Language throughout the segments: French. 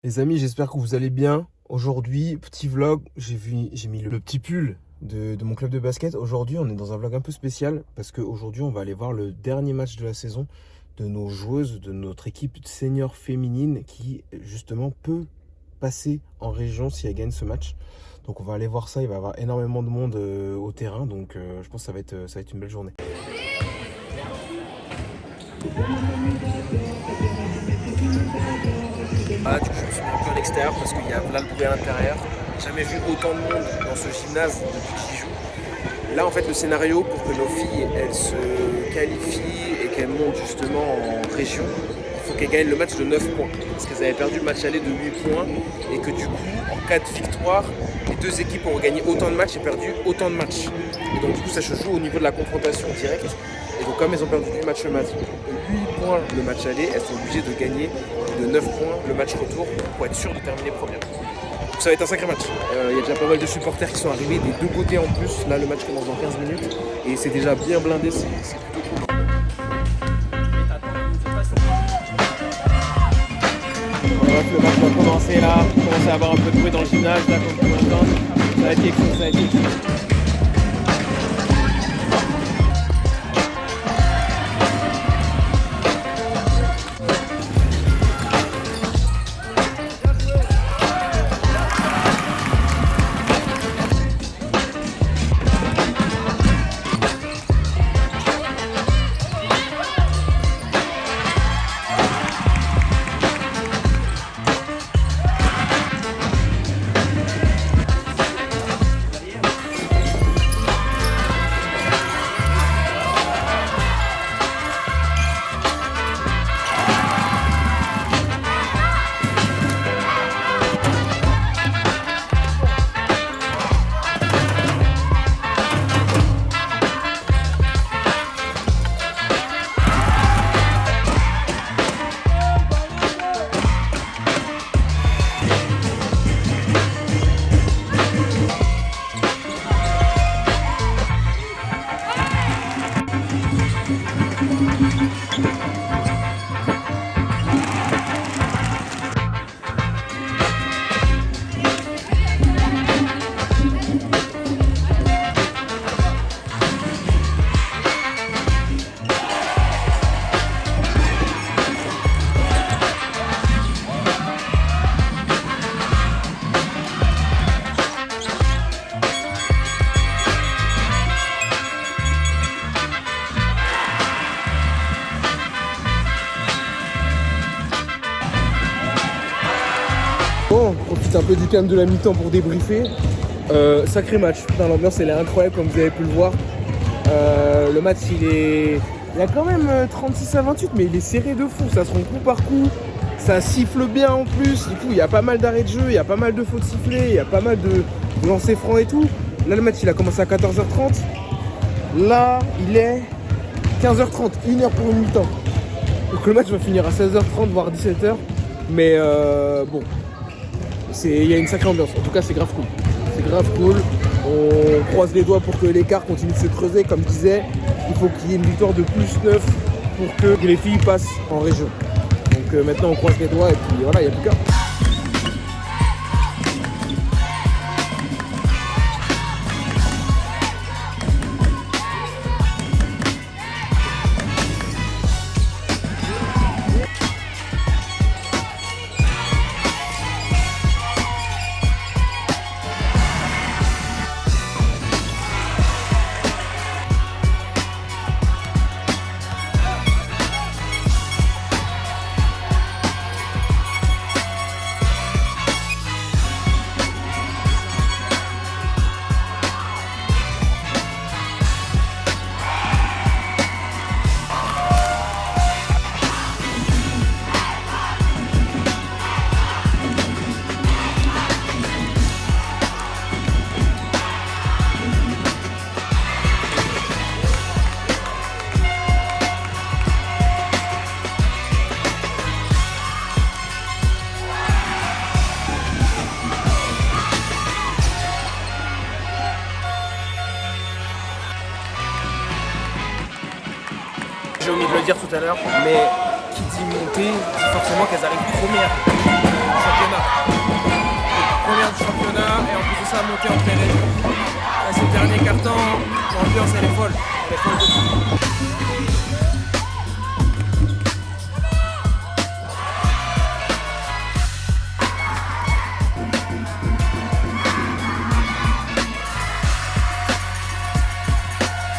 Les amis, j'espère que vous allez bien. Aujourd'hui, petit vlog, j'ai mis le petit pull de mon club de basket. Aujourd'hui, on est dans un vlog un peu spécial parce qu'aujourd'hui, on va aller voir le dernier match de la saison de nos joueuses, de notre équipe senior féminine qui, justement, peut passer en région si elle gagne ce match. Donc, on va aller voir ça. Il va y avoir énormément de monde au terrain. Donc, je pense que ça va être une belle journée. Ah, du coup, je me suis mis un peu à l'extérieur parce qu'il y a plein de bruit à l'intérieur. J'ai jamais vu autant de monde dans ce gymnase depuis que j'y joue. Là, en fait, le scénario pour que nos filles elles se qualifient et qu'elles montent justement en région, il faut qu'elles gagnent le match de 9 points. Parce qu'elles avaient perdu le match aller de 8 points et que du coup, en cas de victoire, les deux équipes ont gagné autant de matchs et perdu autant de matchs. Et donc, du coup, ça se joue au niveau de la confrontation directe. Et donc, comme elles ont perdu du match 8 points le match aller, elles sont obligées de gagner de 9 points le match retour pour être sûr de terminer première. Donc ça va être un sacré match. Il y a déjà pas mal de supporters qui sont arrivés des deux côtés en plus. Là, le match commence dans 15 minutes et c'est déjà bien blindé. C'est plutôt cool. Bref, le match va commencer là. On commence à avoir un peu de bruit dans le gymnase là, comme tout le temps. Ça va être quelque chose, ça va être quelque chose. Bon, on profite un peu du calme de la mi-temps pour débriefer. Sacré match. Putain, l'ambiance elle est incroyable comme vous avez pu le voir. Le match il y a quand même 36 à 28 mais il est serré de fou. Ça se rend coup par coup. Ça siffle bien en plus. Du coup il y a pas mal d'arrêts de jeu, il y a pas mal de fautes sifflées, il y a pas mal de lancers francs et tout. Là le match il a commencé à 14h30. Là il est 15h30, 1h pour une mi-temps. Donc le match va finir à 16h30 voire 17h. Mais bon. Il y a une sacrée ambiance, en tout cas c'est grave cool. C'est grave cool, on croise les doigts pour que l'écart continue de se creuser. Comme je disais, il faut qu'il y ait une victoire de plus 9 pour que les filles passent en région. Donc maintenant on croise les doigts et puis voilà, il n'y a plus qu'à. J'ai omis de le dire tout à l'heure, mais qui dit monter, dit forcément qu'elles arrivent premières du championnat. la montée en plein air. Là, ce dernier carton, l'ambiance elle est folle. Elle est folle de fou.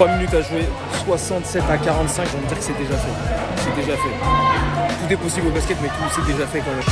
Minutes à jouer, 67 à 45, j'ai envie de dire que c'est déjà fait. C'est déjà fait. Tout est possible au basket, mais tout c'est déjà fait quand même.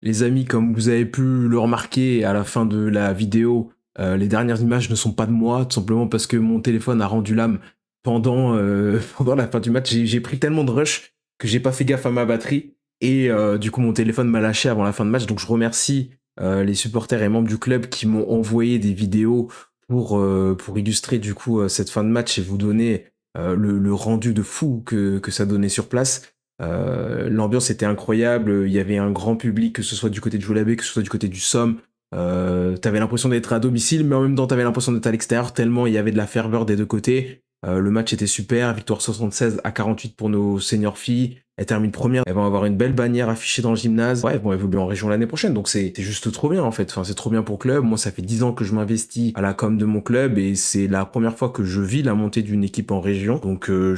Les amis, comme vous avez pu le remarquer à la fin de la vidéo, les dernières images ne sont pas de moi, tout simplement parce que mon téléphone a rendu l'âme pendant la fin du match. J'ai pris tellement de rush que j'ai pas fait gaffe à ma batterie et du coup mon téléphone m'a lâché avant la fin de match. Donc je remercie les supporters et membres du club qui m'ont envoyé des vidéos pour illustrer du coup cette fin de match et vous donner le rendu de fou que ça donnait sur place. L'ambiance était incroyable, il y avait un grand public, que ce soit du côté de Joulabé, que ce soit du côté du Somme. T'avais l'impression d'être à domicile, mais en même temps t'avais l'impression d'être à l'extérieur, tellement il y avait de la ferveur des deux côtés. Le match était super, victoire 76 à 48 pour nos seniors filles. Elles terminent première, elles vont avoir une belle bannière affichée dans le gymnase. Ouais, elles vont évoluer en région l'année prochaine, donc c'est juste trop bien en fait. Enfin, c'est trop bien pour le club. Moi, ça fait 10 ans que je m'investis à la com de mon club et c'est la première fois que je vis la montée d'une équipe en région. Donc je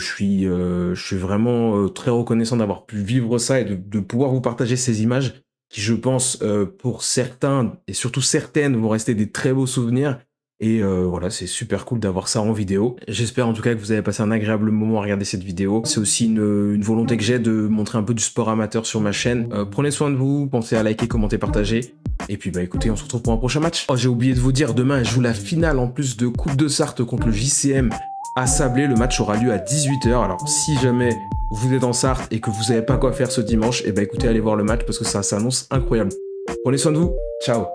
suis vraiment très reconnaissant d'avoir pu vivre ça et de pouvoir vous partager ces images qui, je pense, pour certains et surtout certaines, vont rester des très beaux souvenirs. Et voilà, c'est super cool d'avoir ça en vidéo. J'espère en tout cas que vous avez passé un agréable moment à regarder cette vidéo. C'est aussi une volonté que j'ai de montrer un peu du sport amateur sur ma chaîne. Prenez soin de vous, pensez à liker, commenter, partager. Et puis bah écoutez, on se retrouve pour un prochain match. Oh, j'ai oublié de vous dire, demain je joue la finale en plus de Coupe de Sarthe contre le JCM à Sablé. Le match aura lieu à 18 h. Alors si jamais vous êtes en Sarthe et que vous savez pas quoi faire ce dimanche, et bah écoutez, allez voir le match parce que ça s'annonce incroyable. Prenez soin de vous, ciao.